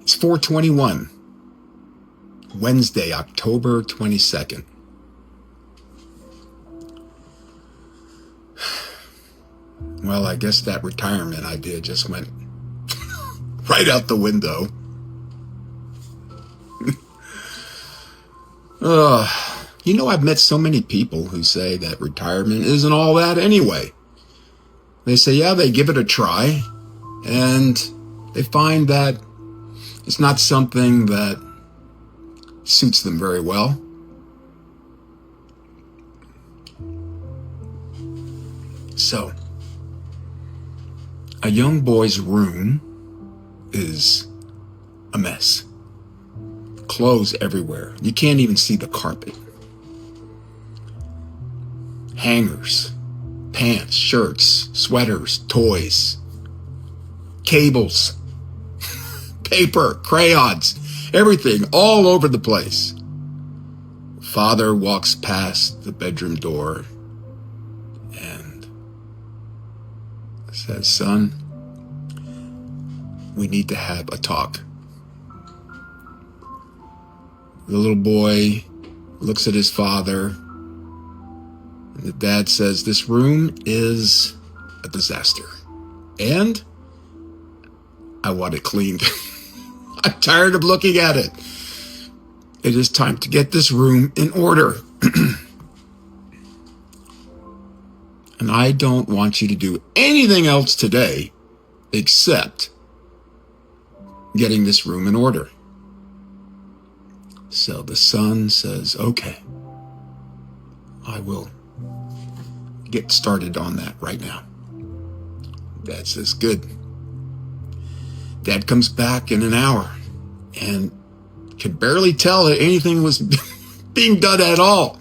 It's 4:21, Wednesday, October 22nd. Well, I guess that retirement idea just went right out the window. I've met so many people who say that retirement isn't all that anyway. They say, yeah, they give it a try, and they find that it's not something that suits them very well. So, a young boy's room is a mess. Clothes everywhere. You can't even see the carpet. Hangers, pants, shirts, sweaters, toys, cables, paper, crayons, everything all over the place. Father walks past the bedroom door and says, son, we need to have a talk. The little boy looks at his father, and the dad says, this room is a disaster, and I want it cleaned. I'm tired of looking at it. It is time to get this room in order. And I don't want you to do anything else today except getting this room in order. So the son says, okay, I will get started on that right now. Dad says, good. Dad comes back in an hour and could barely tell that anything was being done at all.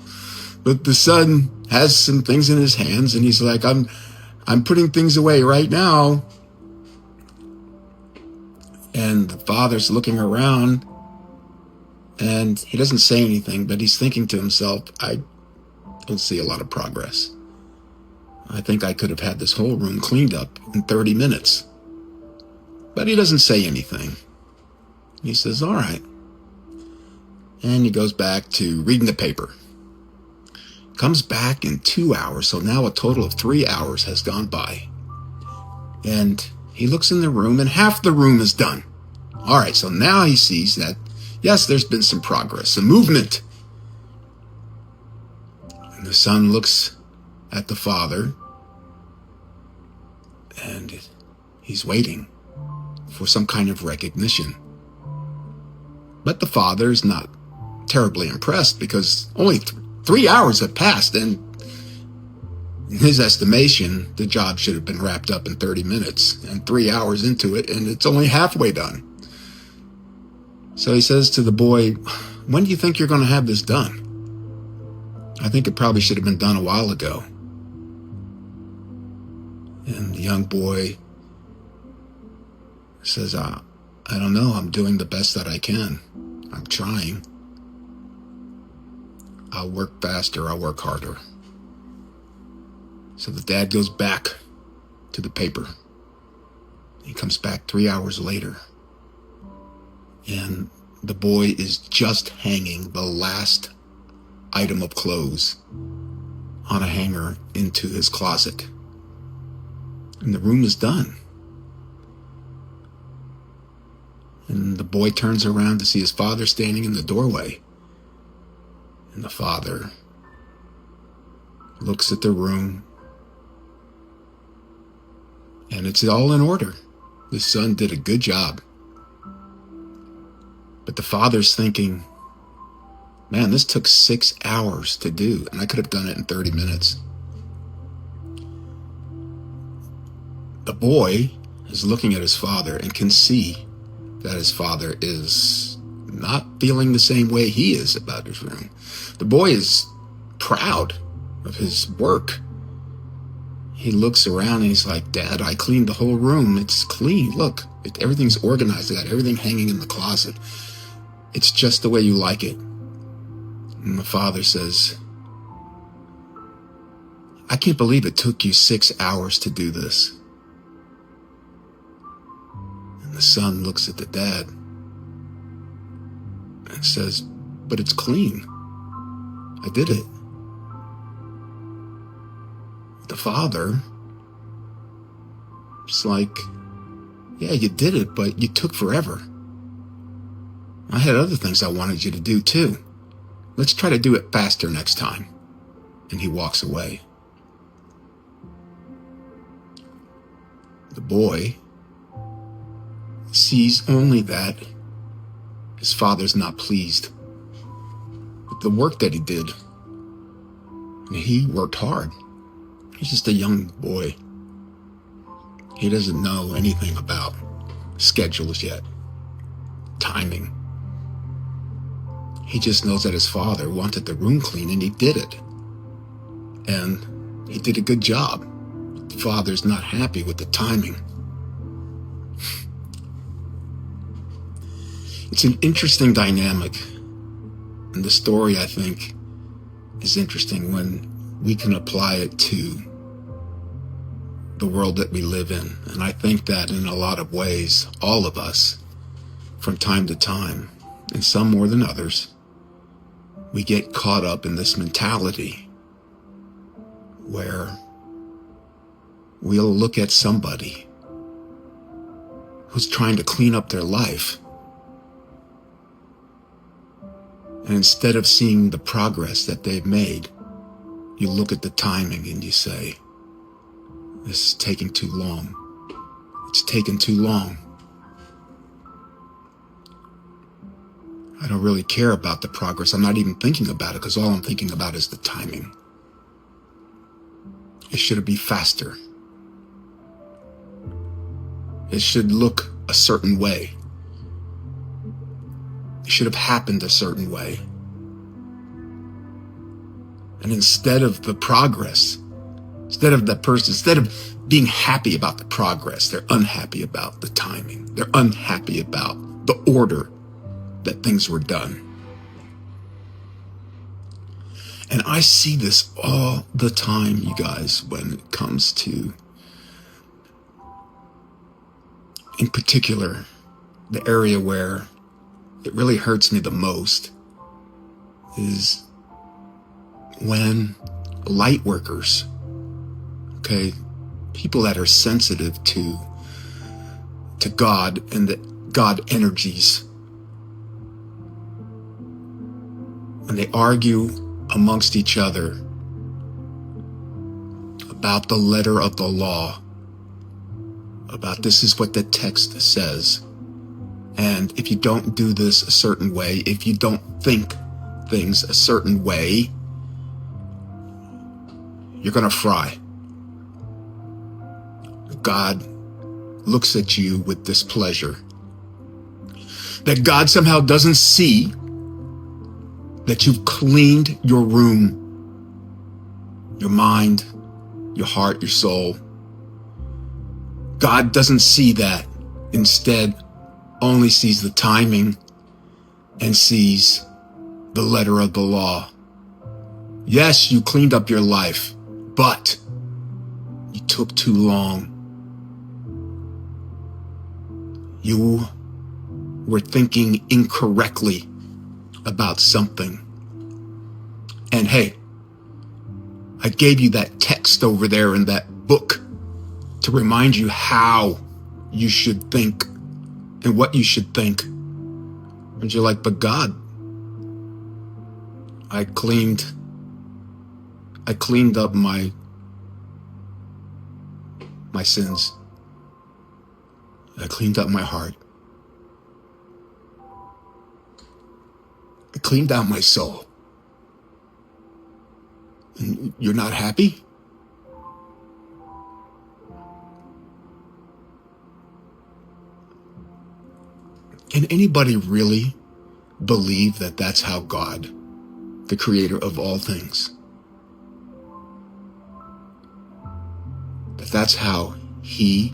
But the son has some things in his hands and he's like, I'm putting things away right now. And the father's looking around and he doesn't say anything, but he's thinking to himself, I don't see a lot of progress. I think I could have had this whole room cleaned up in 30 minutes. But he doesn't say anything. He says, all right. And he goes back to reading the paper. Comes back in 2 hours, so now a total of 3 hours has gone by. And he looks in the room and half the room is done. All right, so now he sees that, yes, there's been some progress, some movement. And the son looks at the father and he's waiting for some kind of recognition. But the father is not terribly impressed because only 3 hours have passed, and in his estimation, the job should have been wrapped up in 30 minutes, and 3 hours into it, and it's only halfway done. So he says to the boy, when do you think you're going to have this done? I think it probably should have been done a while ago. And the young boy says, I don't know. I'm doing the best that I can. I'm trying. I'll work faster. I'll work harder. So the dad goes back to the paper. He comes back 3 hours later. And the boy is just hanging the last item of clothes on a hanger into his closet. And the room is done. And the boy turns around to see his father standing in the doorway. And the father looks at the room. And it's all in order. The son did a good job. But the father's thinking, man, this took 6 hours to do, and I could have done it in 30 minutes. The boy is looking at his father and can see that his father is not feeling the same way he is about his room. The boy is proud of his work. He looks around and he's like, Dad, I cleaned the whole room. It's clean. Look, everything's organized. I got everything hanging in the closet. It's just the way you like it. And the father says, I can't believe it took you 6 hours to do this. And the son looks at the dad and says, but it's clean. I did it. The father is like, yeah, you did it, but you took forever. I had other things I wanted you to do too. Let's try to do it faster next time. And he walks away. The boy sees only that his father's not pleased with the work that he did. And he worked hard. He's just a young boy. He doesn't know anything about schedules yet, timing. He just knows that his father wanted the room clean and he did it. And he did a good job. The father's not happy with the timing. It's an interesting dynamic. And the story, I think, is interesting when we can apply it to the world that we live in. And I think that in a lot of ways, all of us, from time to time, and some more than others, we get caught up in this mentality where we'll look at somebody who's trying to clean up their life, and instead of seeing the progress that they've made, you look at the timing and you say, this is taking too long. It's taken too long. I don't really care about the progress. I'm not even thinking about it because all I'm thinking about is the timing. It should be faster. It should look a certain way. It should have happened a certain way. And instead of the progress, instead of being happy about the progress, they're unhappy about the timing. They're unhappy about the order that things were done. And I see this all the time, you guys, when it comes to, in particular, the area where it really hurts me the most is when light workers, okay, people that are sensitive to God and the God energies, when they argue amongst each other about the letter of the law, about this is what the text says, and if you don't do this a certain way, if you don't think things a certain way, you're gonna fry. God looks at you with displeasure. That God somehow doesn't see that you've cleaned your room, your mind, your heart, your soul. God doesn't see that. Instead, only sees the timing and sees the letter of the law. Yes, you cleaned up your life, but you took too long. You were thinking incorrectly about something. And hey, I gave you that text over there in that book to remind you how you should think and what you should think. And you're like, but God, I cleaned up my sins. I cleaned up my heart. I cleaned out my soul. And you're not happy? Can anybody really believe that that's how God, the creator of all things, that's how he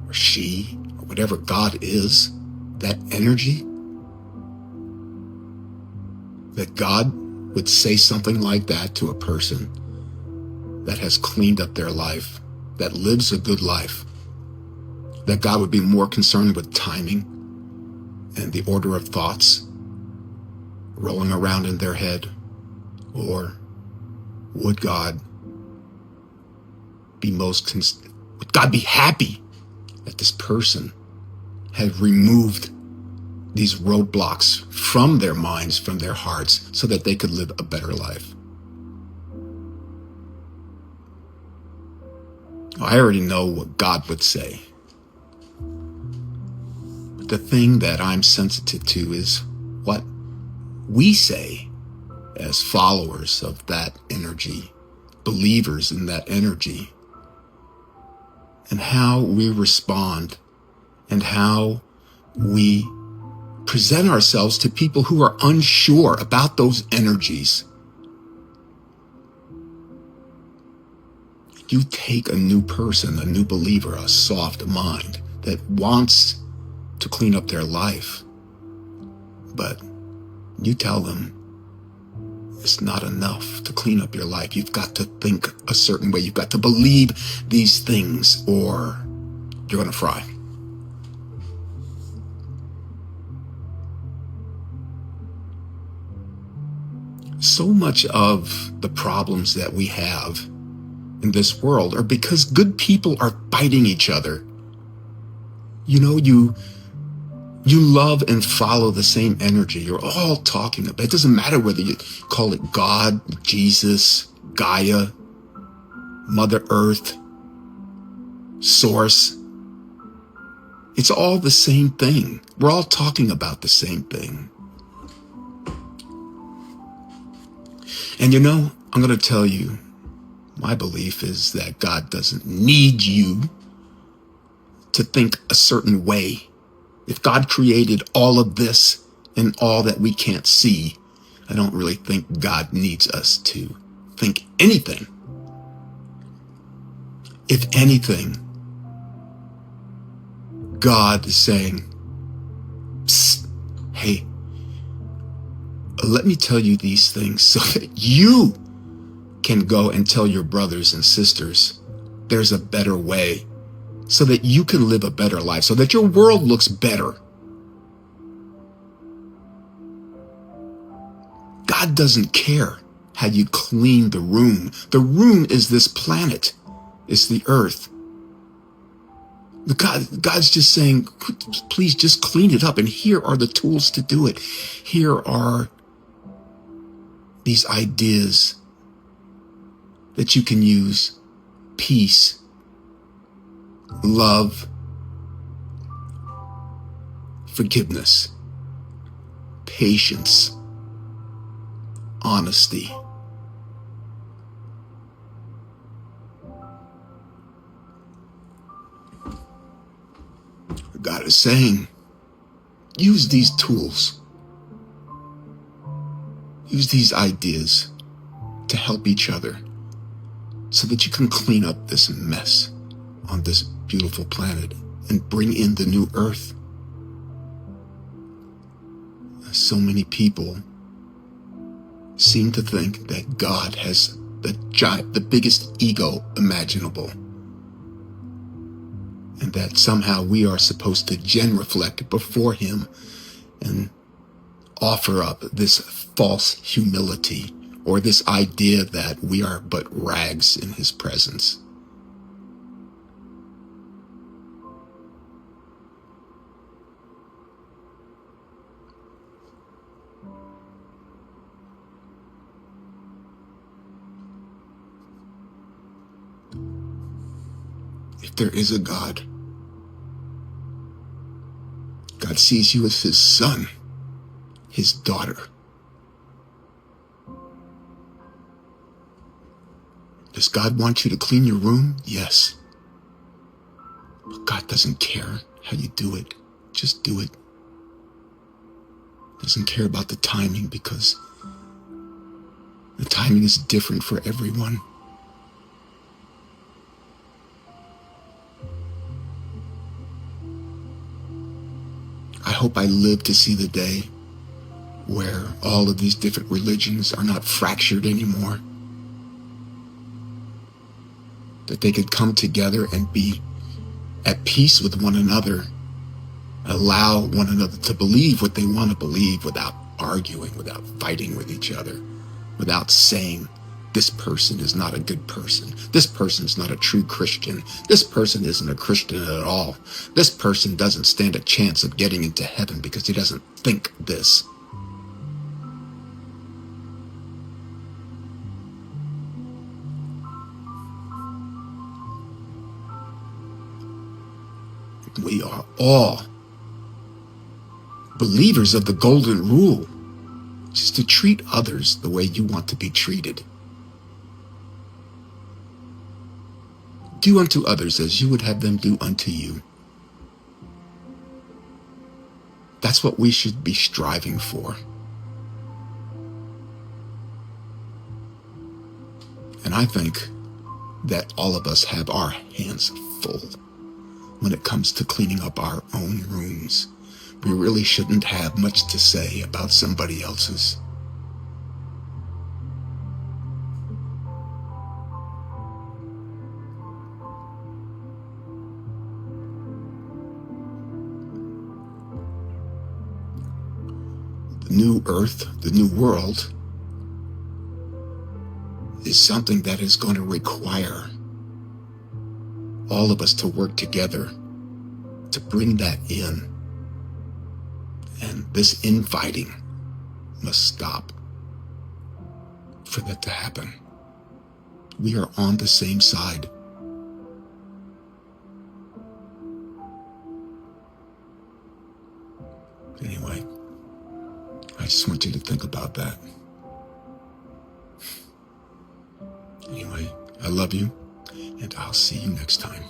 or she or whatever God is, that energy, that God would say something like that to a person that has cleaned up their life, that lives a good life, that God would be more concerned with timing and the order of thoughts rolling around in their head? Or would God be would God be happy that this person had removed these roadblocks from their minds, from their hearts, so that they could live a better life? I already know what God would say. But the thing that I'm sensitive to is what we say as followers of that energy, believers in that energy, and how we respond and how we present ourselves to people who are unsure about those energies. You take a new person, a new believer, a soft mind that wants to clean up their life, but you tell them it's not enough to clean up your life. You've got to think a certain way. You've got to believe these things, or you're going to fry. So much of the problems that we have in this world are because good people are fighting each other. You know, you love and follow the same energy. You're all talking about it. It doesn't matter whether you call it God, Jesus, Gaia, Mother Earth, Source. It's all the same thing. We're all talking about the same thing. And you know, I'm going to tell you, my belief is that God doesn't need you to think a certain way. If God created all of this and all that we can't see, I don't really think God needs us to think anything. If anything, God is saying, psst, hey, let me tell you these things so that you can go and tell your brothers and sisters there's a better way, so that you can live a better life, so that your world looks better. God doesn't care how you clean the room. The room is this planet. It's the earth. God's just saying, please just clean it up. And here are the tools to do it. Here are these ideas that you can use: peace, love, forgiveness, patience, honesty. God is saying, use these tools, use these ideas to help each other, so that you can clean up this mess on this beautiful planet and bring in the new earth. So many people seem to think that God has the biggest ego imaginable, and that somehow we are supposed to genuflect before him and offer up this false humility, or this idea that we are but rags in his presence. If there is a God, God sees you as his son, his daughter. Does God want you to clean your room? Yes. But God doesn't care how you do it. Just do it. Doesn't care about the timing, because the timing is different for everyone. I hope I live to see the day where all of these different religions are not fractured anymore. That they could come together and be at peace with one another, allow one another to believe what they want to believe without arguing, without fighting with each other, without saying, this person is not a good person. This person's not a true Christian. This person isn't a Christian at all. This person doesn't stand a chance of getting into heaven because he doesn't think this. We are all believers of the golden rule, which is to treat others the way you want to be treated. Do unto others as you would have them do unto you. That's what we should be striving for. And I think that all of us have our hands full when it comes to cleaning up our own rooms. We really shouldn't have much to say about somebody else's. The new earth, the new world, is something that is going to require all of us to work together to bring that in. And this infighting must stop for that to happen. We are on the same side. Anyway, I just want you to think about that. Anyway, I love you, and I'll see you next time.